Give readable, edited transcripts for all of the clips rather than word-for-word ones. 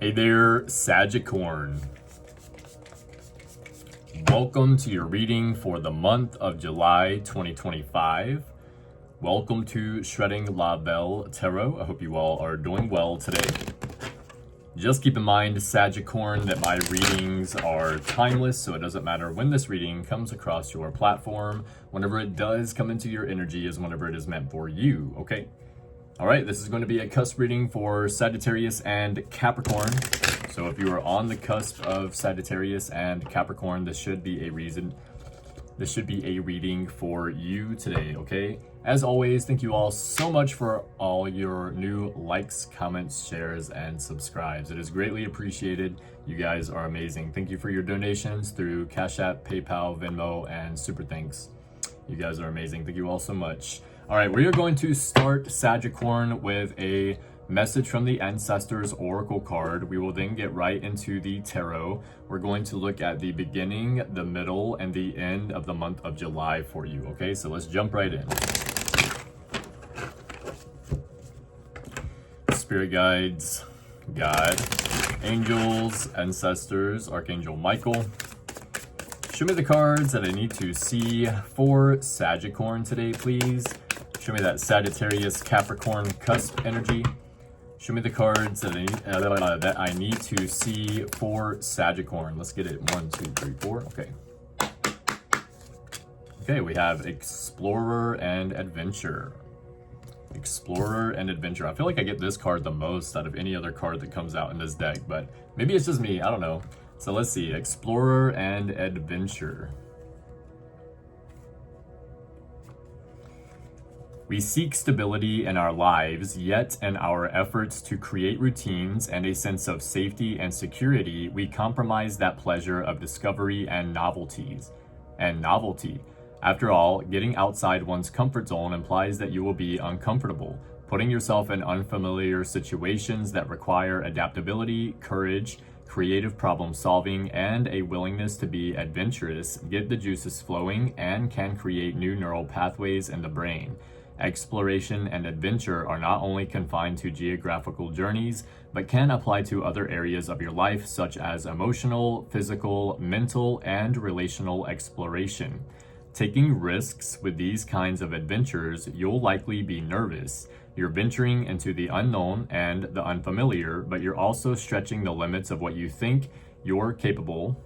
Hey there, Sagicorn. Welcome to your reading for the month of July 2025. Welcome to ShreddingLaVeilTarot. I hope you all are doing well today. Just keep in mind, Sagicorn, that my readings are timeless, so it doesn't matter when this reading comes across your platform. Whenever it does come into your energy is whenever it is meant for you, okay? All right, this is going to be a cusp reading for Sagittarius and Capricorn. So if you are on the cusp of Sagittarius and Capricorn, this should be a reading for you today, okay? As always, thank you all so much for all your new likes, comments, shares, and subscribes. It is greatly appreciated. You guys are amazing. Thank you for your donations through Cashapp, PayPal, Venmo, and Super Thanks. You guys are amazing. Thank you all so much. All right, we are going to start Sagicorn with a message from the Ancestors Oracle card. We will then get right into the tarot. We're going to look at the beginning, the middle, and the end of the month of July for you, okay? So let's jump right in. Spirit guides, God, angels, ancestors, Archangel Michael. Show me the cards that I need to see for Sagicorn today, please. Show me that Sagittarius Capricorn cusp energy. Show me the cards that I need to see for Sagicorn. Let's get it. 1, 2, 3, 4. Okay. Okay, we have Explorer and Adventure. Explorer and Adventure. I feel like I get this card the most out of any other card that comes out in this deck, but maybe it's just me. I don't know. So let's see. Explorer and Adventure. We seek stability in our lives, yet in our efforts to create routines and a sense of safety and security, we compromise that pleasure of discovery and novelty. After all, getting outside one's comfort zone implies that you will be uncomfortable. Putting yourself in unfamiliar situations that require adaptability, courage, creative problem solving, and a willingness to be adventurous get the juices flowing and can create new neural pathways in the brain. Exploration and adventure are not only confined to geographical journeys, but can apply to other areas of your life, such as emotional, physical, mental, and relational exploration. Taking risks with these kinds of adventures, you'll likely be nervous. You're venturing into the unknown and the unfamiliar, but you're also stretching the limits of what you think you're capable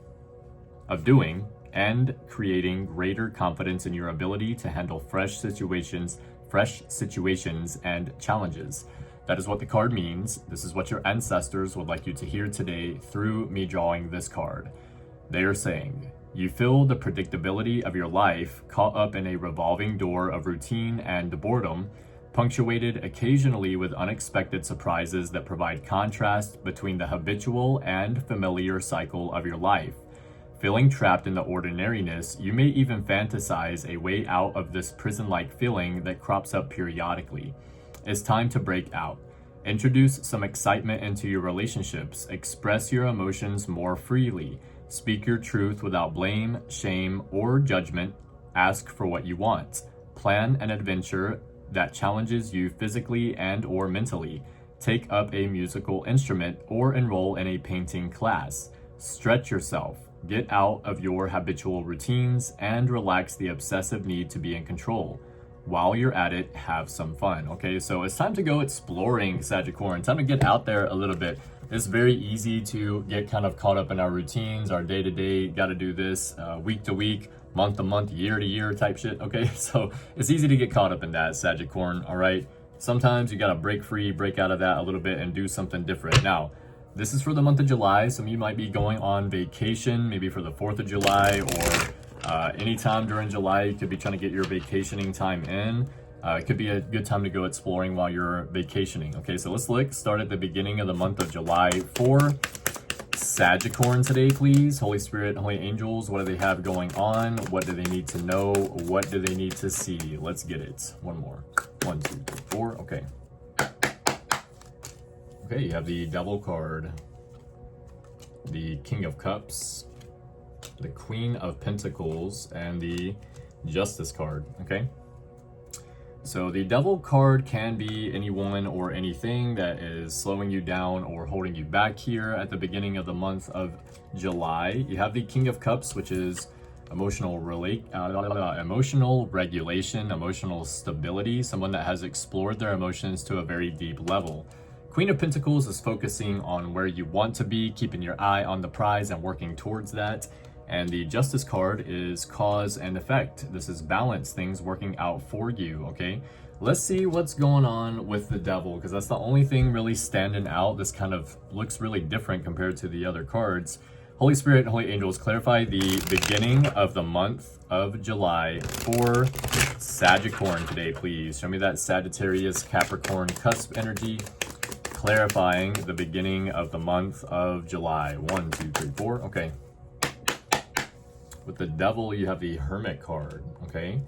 of doing and creating greater confidence in your ability to handle fresh situations and challenges. That is what the card means. This is what your ancestors would like you to hear today through me drawing this card. They are saying, you feel the predictability of your life caught up in a revolving door of routine and boredom, punctuated occasionally with unexpected surprises that provide contrast between the habitual and familiar cycle of your life. Feeling trapped in the ordinariness, you may even fantasize a way out of this prison-like feeling that crops up periodically. It's time to break out. Introduce some excitement into your relationships. Express your emotions more freely. Speak your truth without blame, shame, or judgment. Ask for what you want. Plan an adventure that challenges you physically and or mentally. Take up a musical instrument or enroll in a painting class. Stretch yourself. Get out of your habitual routines and relax the obsessive need to be in control. While you're at it, have some fun. Okay, so it's time to go exploring, Sagicorn. Time to get out there a little bit. It's very easy to get kind of caught up in our routines, our day-to-day, gotta do this, week to week, month to month, year to year type shit, okay? So it's easy to get caught up in that, Sagicorn, all right? Sometimes you gotta break free, break out of that a little bit and do something different. Now, this is for the month of July. Some of you might be going on vacation, maybe for the 4th of July or anytime during July. You could be trying to get your vacationing time in. It could be a good time to go exploring while you're vacationing. Okay, so let's start at the beginning of the month of July for Sagicorn today, please. Holy Spirit, Holy Angels, what do they have going on? What do they need to know? What do they need to see? Let's get it. One more. 1, 2, 3, 4. Okay. Okay, you have the Devil card, the King of Cups, the Queen of Pentacles, and the Justice card, okay? So the Devil card can be anyone or anything that is slowing you down or holding you back here at the beginning of the month of July. You have the King of Cups, which is emotional regulation, emotional stability, someone that has explored their emotions to a very deep level. Queen of Pentacles is focusing on where you want to be, keeping your eye on the prize and working towards that. And the Justice card is cause and effect. This is balance, things working out for you, okay? Let's see what's going on with the Devil, because that's the only thing really standing out. This kind of looks really different compared to the other cards. Holy Spirit and Holy Angels, clarify the beginning of the month of July for Sagicorn today, please. Show me that Sagittarius, Capricorn, Cusp energy. Clarifying the beginning of the month of July. 1, 2, 3, 4. Okay. With the Devil, you have the Hermit card. Okay.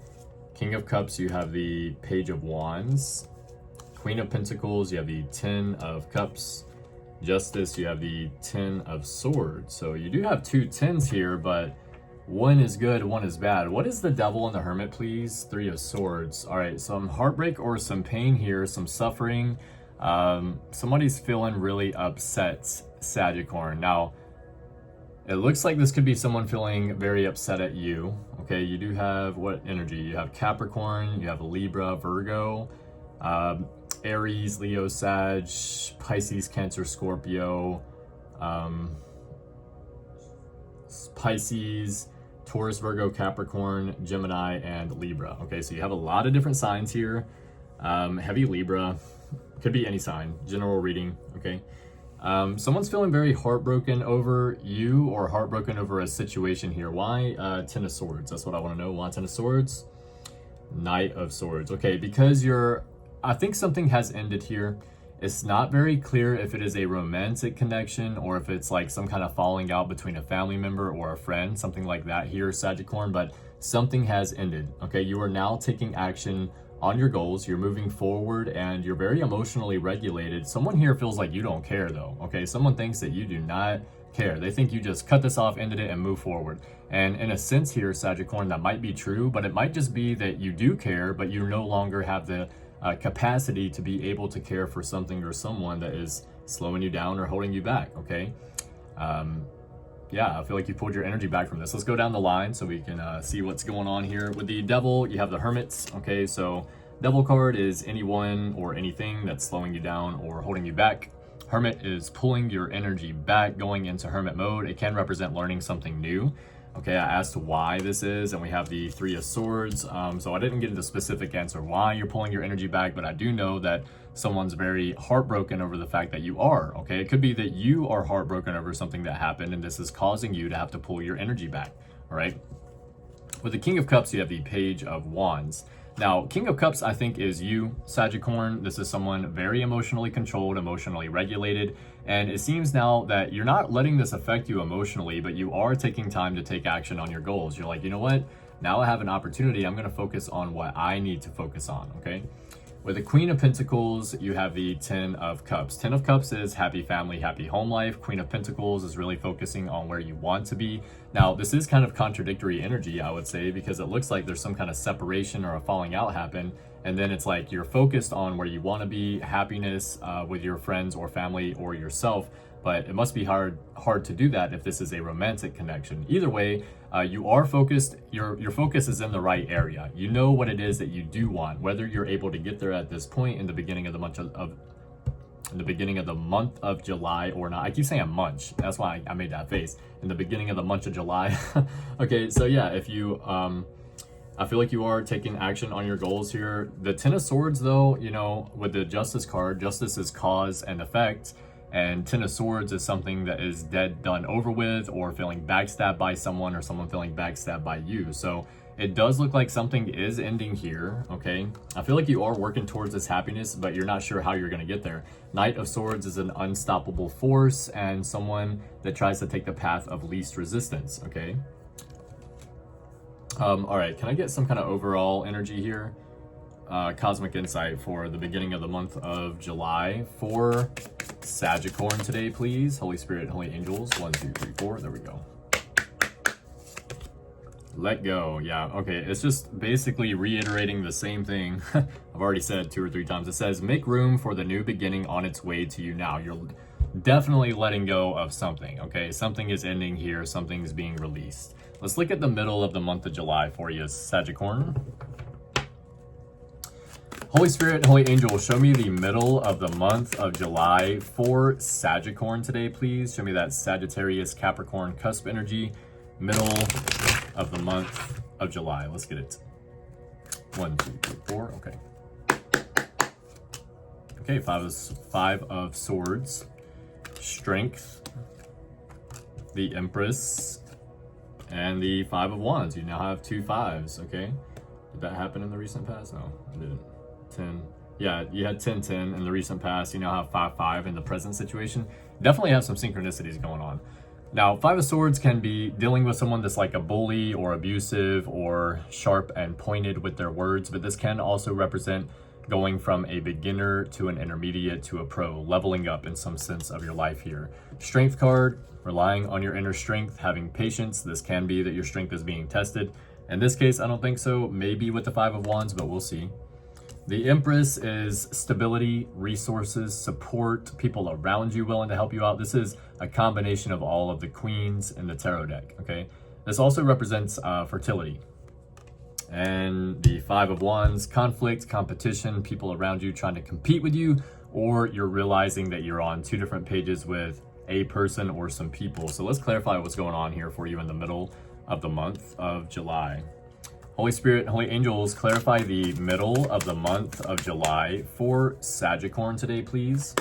King of Cups, you have the Page of Wands. Queen of Pentacles, you have the Ten of Cups. Justice, you have the Ten of Swords. So you do have two tens here, but one is good, one is bad. What is the Devil and the Hermit, please? Three of Swords. All right, some heartbreak or some pain here, some suffering. Somebody's feeling really upset, Sagicorn. Now, it looks like this could be someone feeling very upset at you. Okay, you do have what energy? You have Capricorn, you have Libra, Virgo, Aries, Leo, Sag, Pisces, Cancer, Scorpio, Pisces, Taurus, Virgo, Capricorn, Gemini, and Libra. Okay, so you have a lot of different signs here. Heavy Libra, could be any sign, general reading, okay? Someone's feeling very heartbroken over you or heartbroken over a situation here. Why Ten of Swords? That's what I want to know. Why Ten of Swords? Knight of Swords. Okay, because I think something has ended here. It's not very clear if it is a romantic connection or if it's like some kind of falling out between a family member or a friend, something like that here, Sagicorn, but something has ended. Okay, you are now taking action on your goals, you're moving forward, and you're very emotionally regulated. Someone here feels like you don't care though, okay? Someone thinks that you do not care. They think you just cut this off, ended it, and move forward. And in a sense here, Sagicorn, that might be true, but it might just be that you do care, but you no longer have the capacity to be able to care for something or someone that is slowing you down or holding you back, okay? Yeah, I feel like you pulled your energy back from this. Let's go down the line so we can see what's going on here. With the Devil, you have the Hermits, okay? So Devil card is anyone or anything that's slowing you down or holding you back. Hermit is pulling your energy back, going into Hermit mode. It can represent learning something new. Okay, I asked why this is, and we have the Three of Swords. So I didn't get into specific answer why you're pulling your energy back, but I do know that someone's very heartbroken over the fact that you are, okay? It could be that you are heartbroken over something that happened, and this is causing you to have to pull your energy back, all right? With the King of Cups, you have the Page of Wands. Now, King of Cups, I think, is you, Sagicorn. This is someone very emotionally controlled, emotionally regulated, and it seems now that you're not letting this affect you emotionally, but you are taking time to take action on your goals. You're like, you know what? Now I have an opportunity. I'm going to focus on what I need to focus on, okay? With the Queen of Pentacles, you have the Ten of Cups. Ten of Cups is happy family, happy home life. Queen of Pentacles is really focusing on where you want to be. Now, this is kind of contradictory energy, I would say, because it looks like there's some kind of separation or a falling out happen. And then it's like you're focused on where you want to be, happiness with your friends or family or yourself. But it must be hard to do that if this is a romantic connection. Either way, you are focused. Your focus is in the right area. You know what it is that you do want. Whether you're able to get there at this point in the beginning of the month of July or not. I keep saying munch. That's why I made that face. In the beginning of the month of July. Okay, so yeah, if you I feel like you are taking action on your goals here. The Ten of Swords, though, you know, with the Justice card, justice is cause and effect. And Ten of Swords is something that is dead, done, over with, or feeling backstabbed by someone or someone feeling backstabbed by you. So it does look like something is ending here, okay? I feel like you are working towards this happiness, but you're not sure how you're gonna get there. Knight of Swords is an unstoppable force and someone that tries to take the path of least resistance, okay? All right, can I get some kind of overall energy here? Cosmic insight for the beginning of the month of July for Sagicorn today, please. Holy Spirit, Holy Angels, 1, 2, 3, 4. There we go. Let go. Yeah, okay. It's just basically reiterating the same thing I've already said 2 or 3 times. It says, make room for the new beginning on its way to you now. You're definitely letting go of something, okay? Something is ending here. Something's being released. Let's look at the middle of the month of July for you, Sagicorn. Holy Spirit, Holy Angel, show me the middle of the month of July for Sagicorn today, please. Show me that Sagittarius, Capricorn, Cusp energy. Middle of the month of July. Let's get it. 1, 2, 3, 4. Okay. Okay, five of Swords. Strength. The Empress. And the 5 of Wands. You now have 2 5s, okay? Did that happen in the recent past? No, it didn't. 10. Yeah, you had 10, 10 in the recent past. You now have 5, 5 in the present situation. Definitely have some synchronicities going on. Now, 5 of Swords can be dealing with someone that's like a bully or abusive or sharp and pointed with their words, but this can also represent going from a beginner to an intermediate to a pro, leveling up in some sense of your life here. Strength card, relying on your inner strength, having patience. This can be that your strength is being tested. In this case, I don't think so. Maybe with the 5 of Wands, but we'll see. The Empress is stability, resources, support, people around you willing to help you out. This is a combination of all of the queens in the tarot deck, okay? This also represents fertility. And the 5 of Wands, conflict, competition, people around you trying to compete with you, or you're realizing that you're on 2 different pages with a person or some people. So let's clarify what's going on here for you in the middle of the month of July. Holy Spirit, Holy Angels, clarify the middle of the month of July for Sagicorn today, please.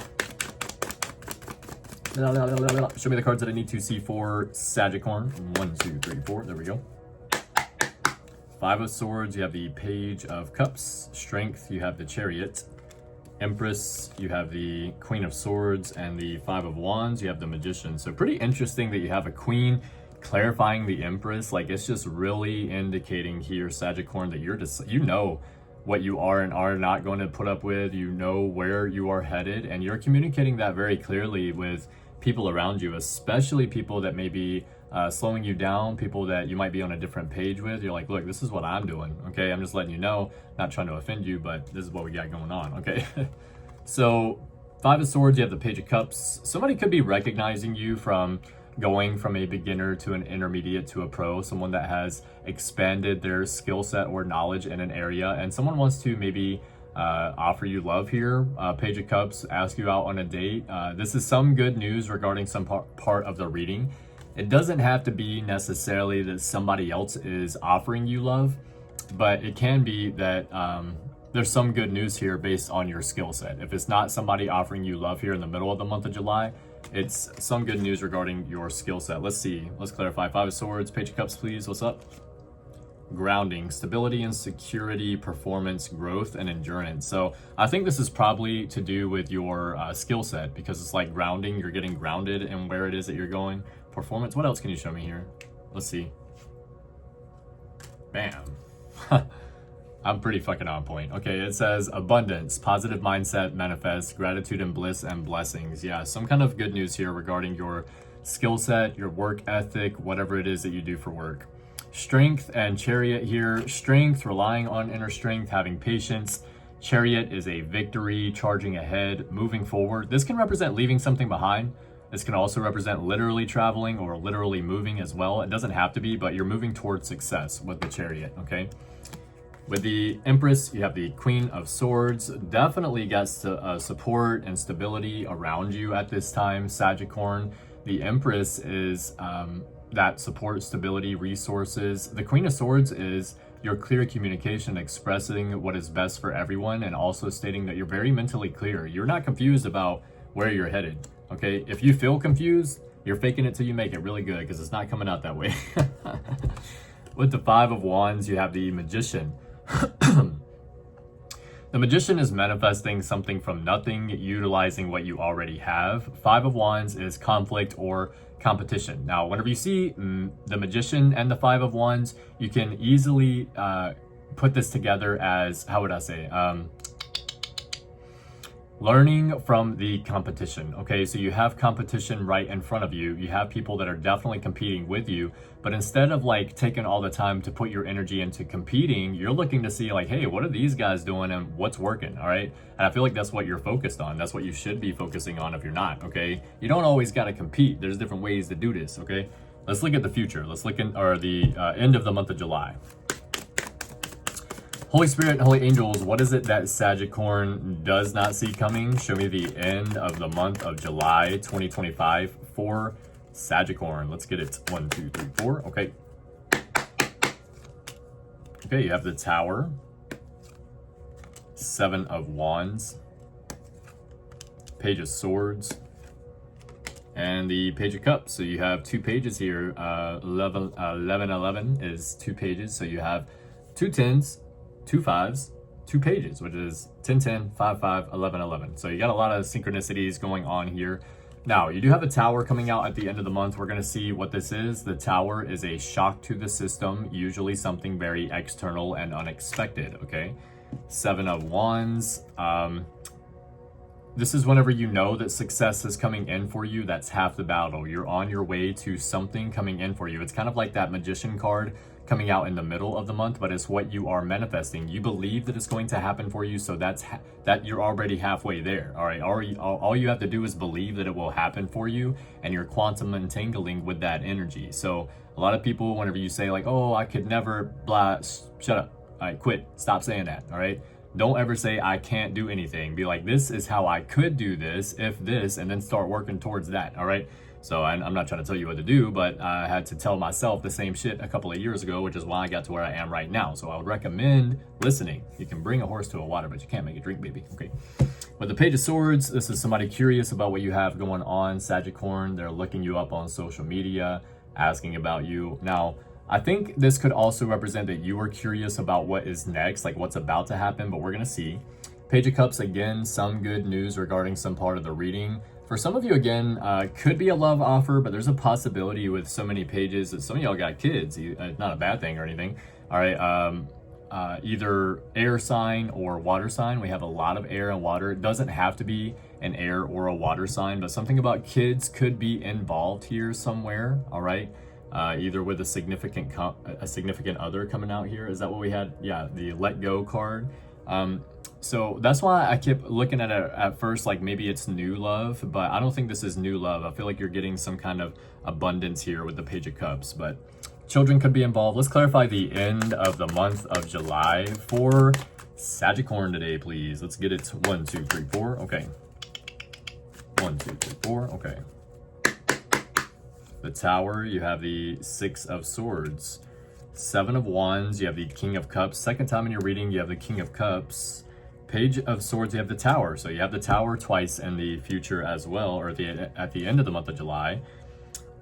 Show me the cards that I need to see for Sagicorn. 1, 2, 3, 4. There we go. 5 of Swords, you have the Page of Cups. Strength, you have the Chariot. Empress, you have the Queen of Swords. And the 5 of Wands, you have the Magician. So pretty interesting that you have a Queen clarifying the Empress. Like, it's just really indicating here, Sagicorn, that you're just, you know what you are and are not going to put up with. You know where you are headed, and you're communicating that very clearly with people around you, especially people that may be slowing you down, people that you might be on a different page with. You're like, look, this is what I'm doing, okay? I'm just letting you know, not trying to offend you, but this is what we got going on, okay? So 5 of Swords, you have the Page of Cups. Somebody could be recognizing you from going from a beginner to an intermediate to a pro, someone that has expanded their skill set or knowledge in an area, and someone wants to maybe offer you love here. Page of Cups, ask you out on a date. This is some good news regarding some part of the reading. It doesn't have to be necessarily that somebody else is offering you love, but it can be that there's some good news here based on your skill set. If it's not somebody offering you love here in the middle of the month of July, it's some good news regarding your skill set. Let's see. Let's clarify. 5 of Swords, Page of Cups, please. What's up? Grounding, stability and security, performance, growth, and endurance. So I think this is probably to do with your skill set, because it's like grounding. You're getting grounded in where it is that you're going. Performance. What else can you show me here? Let's see. Bam. I'm pretty fucking on point. Okay, it says abundance, positive mindset, manifest, gratitude and bliss and blessings. Yeah, some kind of good news here regarding your skill set, your work ethic, whatever it is that you do for work. Strength and Chariot here. Strength, relying on inner strength, having patience. Chariot is a victory, charging ahead, moving forward. This can represent leaving something behind. This can also represent literally traveling or literally moving as well. It doesn't have to be, but you're moving towards success with the Chariot, okay? With the Empress, you have the Queen of Swords. Definitely gets support and stability around you at this time, Sagicorn. The Empress is that support, stability, resources. The Queen of Swords is your clear communication, expressing what is best for everyone, and also stating that you're very mentally clear. You're not confused about where you're headed, okay? If you feel confused, you're faking it till you make it really good, because it's not coming out that way. With the 5 of Wands, you have the Magician. The Magician is manifesting something from nothing, utilizing what you already have. 5 of Wands is conflict or competition. Now, whenever you see the Magician and the 5 of Wands, you can easily put this together as, how would I say? Learning from the competition. Okay, so you have competition right in front of you. You have people that are definitely competing with you, but instead of like taking all the time to put your energy into competing, you're looking to see like, hey, what are these guys doing and what's working? All right, and I feel like that's what you're focused on. That's what you should be focusing on if you're not. Okay, you don't always got to compete. There's different ways to do this. Okay, let's look at the future. Let's look at the end of the month of July. Holy Spirit, Holy Angels, what is it that Sagicorn does not see coming? Show me the end of the month of July 2025 for Sagicorn. Let's get it. 1, 2, 3, 4. Okay. Okay, you have the Tower, 7 of Wands, Page of Swords, and the Page of Cups. So you have 2 pages here. 11 is 2 pages. So you have 2 10s, 2 5s, 2 pages, which is 10 10, 5 5, 11 11. So you got a lot of synchronicities going on here. Now you do have a Tower coming out at the end of the month. We're going to see what this is. The Tower is a shock to the system, usually something very external and unexpected. Okay, 7 of Wands. This is whenever you know that success is coming in for you. That's half the battle. You're on your way to something coming in for you. It's kind of like that Magician card coming out in the middle of the month, but it's what you are manifesting. You believe that it's going to happen for you, so that you're already halfway there. All right, all you have to do is believe that it will happen for you, and you're quantum entangling with that energy. So a lot of people, whenever you say like, oh, I could never, blah, shut up. All right, quit. Stop saying that. All right. Don't ever say I can't do anything. Be like, this is how I could do this if this, and then start working towards that. All right. So I'm not trying to tell you what to do, but I had to tell myself the same shit a couple of years ago, which is why I got to where I am right now. So I would recommend listening. You can bring a horse to a water, but you can't make it drink, baby. Okay. With the Page of Swords, this is somebody curious about what you have going on, Sagicorn. They're looking you up on social media, asking about you. Now, I think this could also represent that you are curious about what is next, like what's about to happen, but we're going to see. Page of Cups, again, some good news regarding some part of the reading. For some of you, again, could be a love offer, but there's a possibility with so many pages that some of y'all got kids. It's not a bad thing or anything. All right. Either air sign or water sign. We have a lot of air and water. It doesn't have to be an air or a water sign, but something about kids could be involved here somewhere. All right. Either with a significant other coming out here. Is that what we had? Yeah, the Let Go card. So that's why I kept looking at it at first like maybe it's new love, but I don't think this is new love. I feel like you're getting some kind of abundance here with the Page of Cups, but children could be involved. Let's clarify the end of the month of July for Sagicorn today, please. Let's get it. 1, 2, 3, 4. Okay. 1, 2, 3, 4. Okay. The Tower, you have the 6 of Swords, 7 of Wands, you have the King of Cups. Second time in your reading, you have the King of Cups. Page of Swords, you have the Tower. So you have the Tower twice in the future as well, or at the end of the month of July.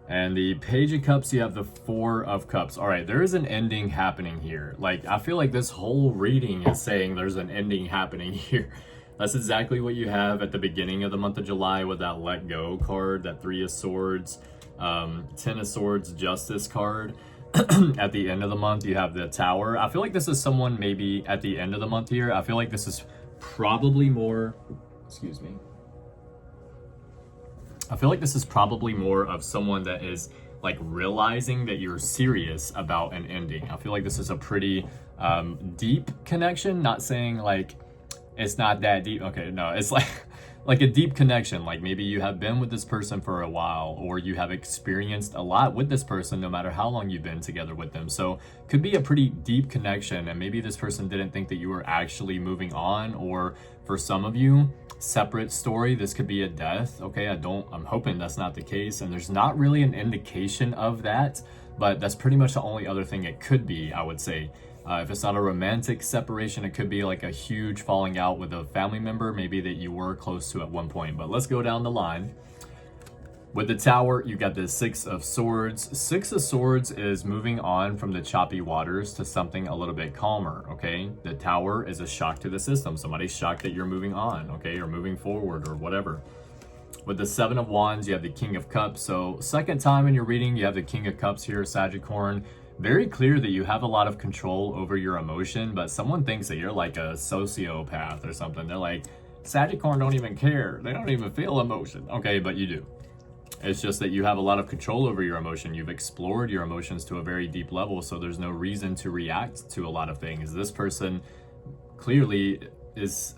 And the Page of Cups, you have the 4 of Cups. All right, there is an ending happening here. Like, I feel like this whole reading is saying there's an ending happening here. That's exactly what you have at the beginning of the month of July with that Let Go card, that 3 of Swords, 10 of Swords, Justice card. At the end of the month, you have the Tower. I feel like this is someone maybe at the end of the month here. I feel like this is probably more, excuse me. I feel like this is probably more of someone that is like realizing that you're serious about an ending. I feel like this is a pretty deep connection. Not saying like it's not that deep. Okay, no, it's like a deep connection. Like maybe you have been with this person for a while, or you have experienced a lot with this person no matter how long you've been together with them. So could be a pretty deep connection, and maybe this person didn't think that you were actually moving on, or for some of you, separate story. This could be a death. Okay, I'm hoping that's not the case, and there's not really an indication of that, but that's pretty much the only other thing it could be, I would say. If it's not a romantic separation, it could be like a huge falling out with a family member, maybe that you were close to at one point. But let's go down the line. With the Tower, you got the 6 of Swords. 6 of Swords is moving on from the choppy waters to something a little bit calmer, okay? The Tower is a shock to the system. Somebody's shocked that you're moving on, okay? Or moving forward or whatever. With the 7 of Wands, you have the King of Cups. So second time in your reading, you have the King of Cups here, Sagicorn. Very clear that you have a lot of control over your emotion, but someone thinks that you're like a sociopath or something. They're like, Sagicorn don't even care. They don't even feel emotion. Okay, but you do. It's just that you have a lot of control over your emotion. You've explored your emotions to a very deep level, so there's no reason to react to a lot of things. This person clearly is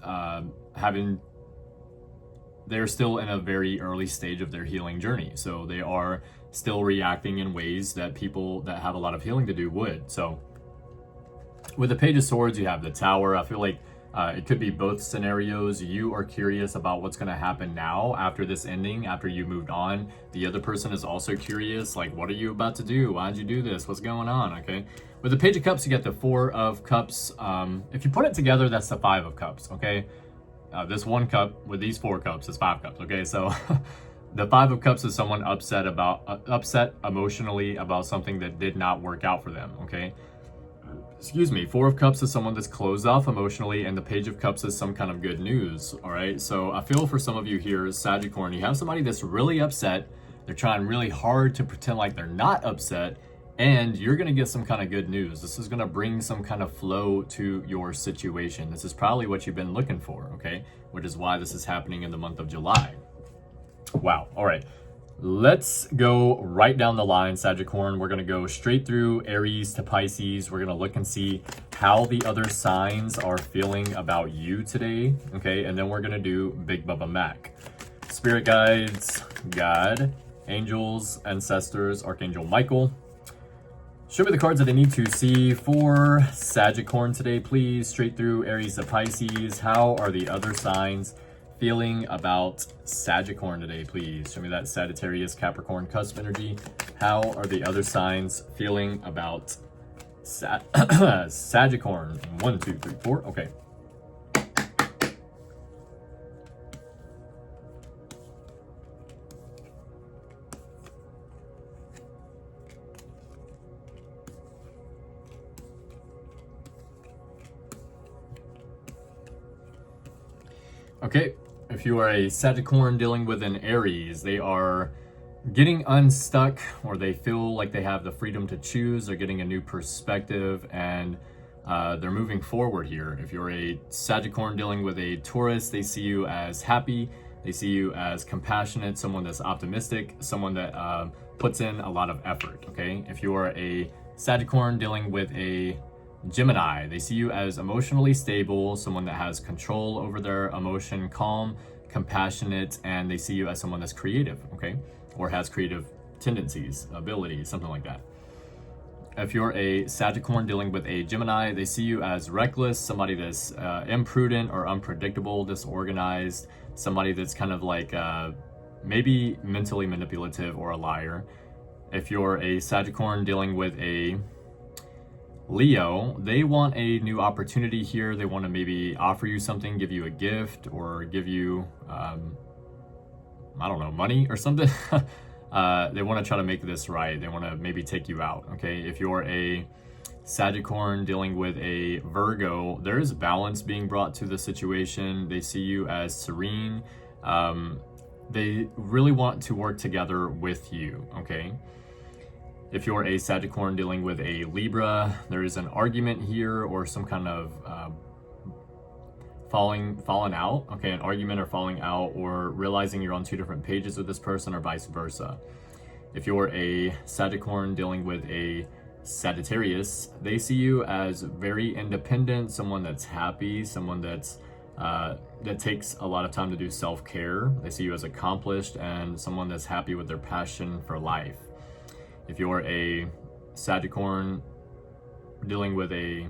they're still in a very early stage of their healing journey. So they are still reacting in ways that people that have a lot of healing to do would. So with the Page of Swords, you have the Tower. I feel like it could be both scenarios. You are curious about what's going to happen now after this ending, after you moved on. The other person is also curious, like, what are you about to do? Why'd you do this? What's going on? Okay. With the Page of Cups, you get the Four of Cups. If you put it together, that's the Five of Cups. Okay. This one cup with these 4 cups is 5 cups. Okay. So the Five of Cups is someone upset emotionally about something that did not work out for them. Okay. Excuse me, 4 of Cups is someone that's closed off emotionally, and the Page of Cups is some kind of good news, all right? So I feel for some of you here, Sagicorn, you have somebody that's really upset. They're trying really hard to pretend like they're not upset, and you're gonna get some kind of good news. This is gonna bring some kind of flow to your situation. This is probably what you've been looking for, okay? Which is why this is happening in the month of July. Wow, all right. Let's go right down the line, Sagicorn. We're going to go straight through Aries to Pisces. We're going to look and see how the other signs are feeling about you today, okay? And then we're going to do Big Bubba Mac. Spirit guides, God, angels, ancestors, Archangel Michael. Show me the cards that I need to see for Sagicorn today, please. Straight through Aries to Pisces. How are the other signs feeling about Sagicorn today, please? Show me that Sagittarius, Capricorn, Cusp energy. How are the other signs feeling about Sagicorn? 1, 2, 3, 4. Okay. Okay. If you are a Sagicorn dealing with an Aries, they are getting unstuck, or they feel like they have the freedom to choose. They're getting a new perspective, and they're moving forward here. If you're a Sagicorn dealing with a Taurus, they see you as happy. They see you as compassionate, someone that's optimistic, someone that puts in a lot of effort, okay? If you are a Sagicorn dealing with a Gemini, they see you as emotionally stable, someone that has control over their emotion, calm, compassionate, and they see you as someone that's creative, okay? Or has creative tendencies, abilities, something like that. If you're a Sagicorn dealing with a Gemini, they see you as reckless, somebody that's imprudent or unpredictable, disorganized, somebody that's kind of like maybe mentally manipulative or a liar. If you're a Sagicorn dealing with a Leo, they want a new opportunity here. They want to maybe offer you something, give you a gift, or give you, I don't know, money or something. They want to try to make this right. They want to maybe take you out, okay? If you're a Sagicorn dealing with a Virgo, there is balance being brought to the situation. They see you as serene. They really want to work together with you, okay? If you're a Sagicorn dealing with a Libra, there is an argument here or some kind of falling out, okay, an argument or falling out, or realizing you're on 2 different pages with this person, or vice versa. If you're a Sagicorn dealing with a Sagittarius, they see you as very independent, someone that's happy, someone that's that takes a lot of time to do self-care. They see you as accomplished and someone that's happy with their passion for life. If you're a Sagicorn dealing with a,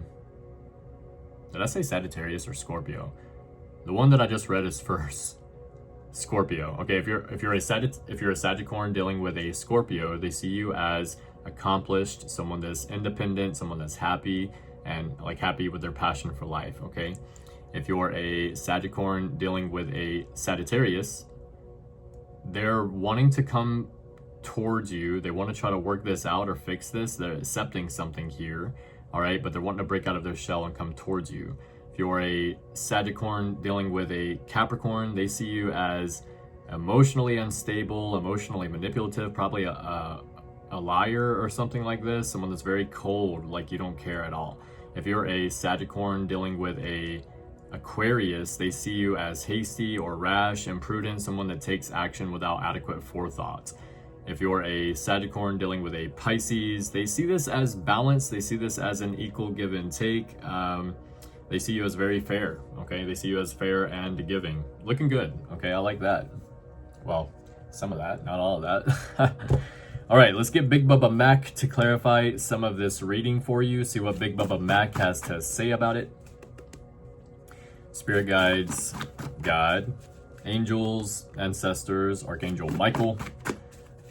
did I say Sagittarius or Scorpio? The one that I just read is first Scorpio. Okay, if you're a Sagicorn dealing with a Scorpio, they see you as accomplished, someone that's independent, someone that's happy and like happy with their passion for life, okay? If you're a Sagicorn dealing with a Sagittarius, they're wanting to come towards you. They want to try to work this out or fix this. They're accepting something here, all right? But they're wanting to break out of their shell and come towards you. If you're a Sagicorn dealing with a Capricorn, they see you as emotionally unstable, emotionally manipulative, probably a liar or something like this, someone that's very cold, like you don't care at all. If you're a Sagicorn dealing with a Aquarius, they see you as hasty or rash, imprudent, someone that takes action without adequate forethought. If you're a Sagicorn dealing with a Pisces, they see this as balance. They see this as an equal give and take. They see you as very fair, okay? They see you as fair and giving. Looking good, okay? I like that. Well, some of that, not all of that. All right, let's get Big Bubba Mac to clarify some of this reading for you. See what Big Bubba Mac has to say about it. Spirit guides, God, angels, ancestors, Archangel Michael.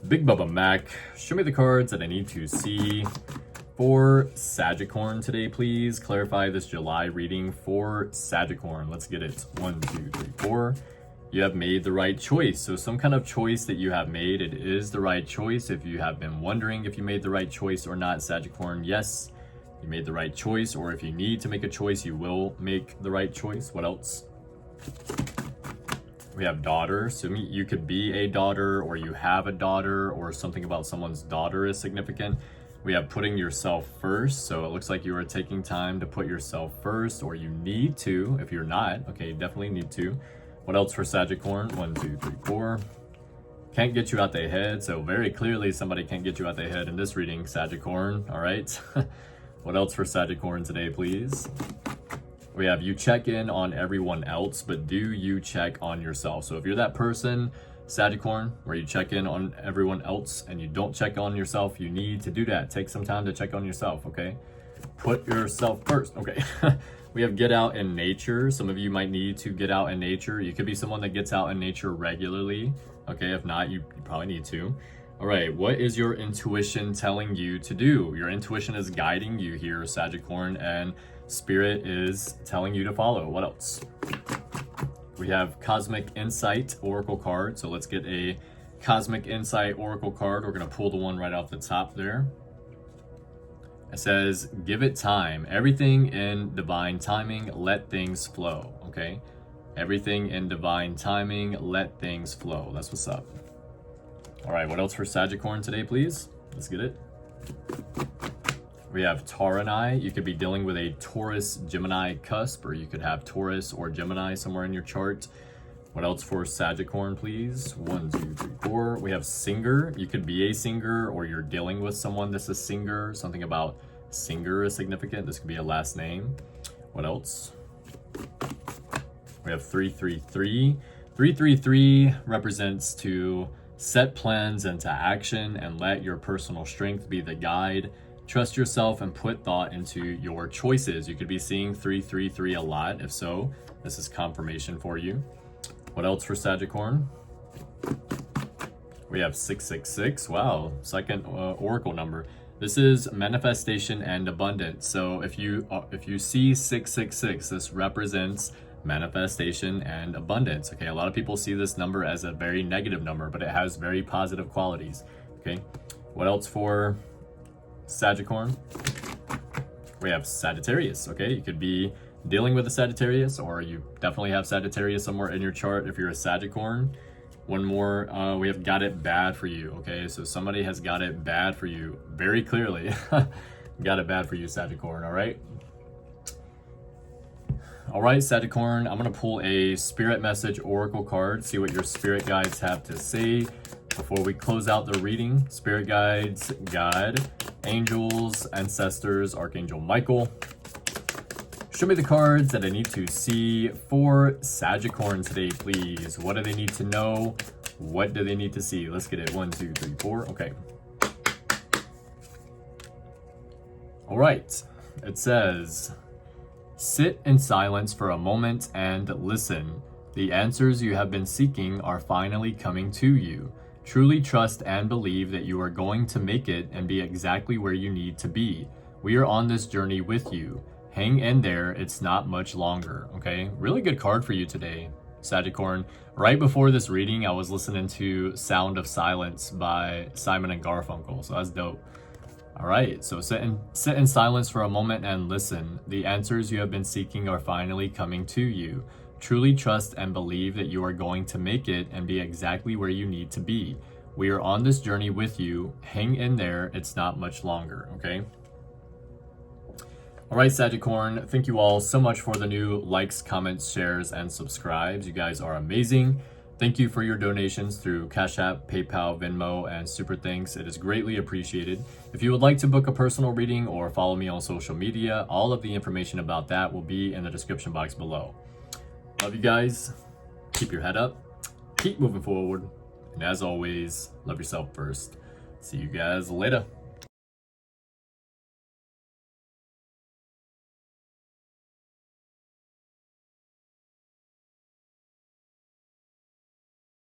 Big Bubba Mac, show me the cards that I need to see for Sagicorn today, please. Clarify this July reading for Sagicorn. Let's get it. 1, 2, 3, 4. You have made the right choice. So some kind of choice that you have made, it is the right choice. If you have been wondering if you made the right choice or not, Sagicorn, yes, you made the right choice. Or if you need to make a choice, you will make the right choice. What else? We have daughter. So you could be a daughter, or you have a daughter, or something about someone's daughter is significant. We have putting yourself first. So it looks like you are taking time to put yourself first, or you need to. If you're not, okay, you definitely need to. What else for Sagicorn? 1, 2, 3, 4. Can't get you out the head. So very clearly somebody can't get you out the head in this reading, Sagicorn. All right. What else for Sagicorn today, please? We have you check in on everyone else, but do you check on yourself? So if you're that person, Sagicorn, where you check in on everyone else and you don't check on yourself, you need to do that. Take some time to check on yourself, okay? Put yourself first, okay? We have get out in nature. Some of you might need to get out in nature. You could be someone that gets out in nature regularly, okay? If not, you probably need to. All right, what is your intuition telling you to do? Your intuition is guiding you here, Sagicorn, and Spirit is telling you to follow. What else? We have Cosmic Insight Oracle card. So let's get a Cosmic Insight Oracle card. We're going to pull the one right off the top there. It says, give it time. Everything in divine timing, let things flow. Okay? Everything in divine timing, let things flow. That's what's up. All right, what else for Sagicorn today, please? Let's get it. We have Taurani. You could be dealing with a Taurus Gemini cusp, or you could have Taurus or Gemini somewhere in your chart. What else for Sagicorn, please? 1, 2, 3, 4. We have singer. You could be a singer, or you're dealing with someone that's a singer. Something about singer is significant. This could be a last name. What else? We have 333. 333 represents to set plans into action and let your personal strength be the guide. Trust yourself and put thought into your choices. You could be seeing 333 a lot. If so, this is confirmation for you. What else for Sagicorn? We have 666. Wow, second oracle number. This is manifestation and abundance. So if you see 666, this represents manifestation and abundance. Okay, a lot of people see this number as a very negative number, but it has very positive qualities. Okay, what else for Sagicorn? We have Sagittarius. Okay, you could be dealing with a Sagittarius, or you definitely have Sagittarius somewhere in your chart if you're a Sagicorn. One more, we have got it bad for you. Okay, so somebody has got it bad for you very clearly. Got it bad for you, Sagicorn. All right. All right, Sagicorn, I'm going to pull a Spirit Message Oracle card, see what your Spirit Guides have to say before we close out the reading. Spirit Guides, God, Angels, Ancestors, Archangel Michael. Show me the cards that I need to see for Sagicorn today, please. What do they need to know? What do they need to see? Let's get it. 1, 2, 3, 4. Okay. All right. It says, sit in silence for a moment and listen. The answers you have been seeking are finally coming to you. Truly trust and believe that you are going to make it and be exactly where you need to be. We are on this journey with you. Hang in there, it's not much longer, okay? Really good card for you today, Sagicorn. Right before this reading, I was listening to Sound of Silence by Simon and Garfunkel, so that's dope. All right, so sit in silence for a moment and listen. The answers you have been seeking are finally coming to you. Truly trust and believe that you are going to make it and be exactly where you need to be. We are on this journey with you. Hang in there, it's not much longer, okay? All right, Sagicorn, thank you all so much for the new likes, comments, shares, and subscribes. You guys are amazing. Thank you for your donations through Cashapp, PayPal, Venmo, and Super Thanks. It is greatly appreciated. If you would like to book a personal reading or follow me on social media, all of the information about that will be in the description box below. Love you guys. Keep your head up. Keep moving forward. And as always, love yourself first. See you guys later.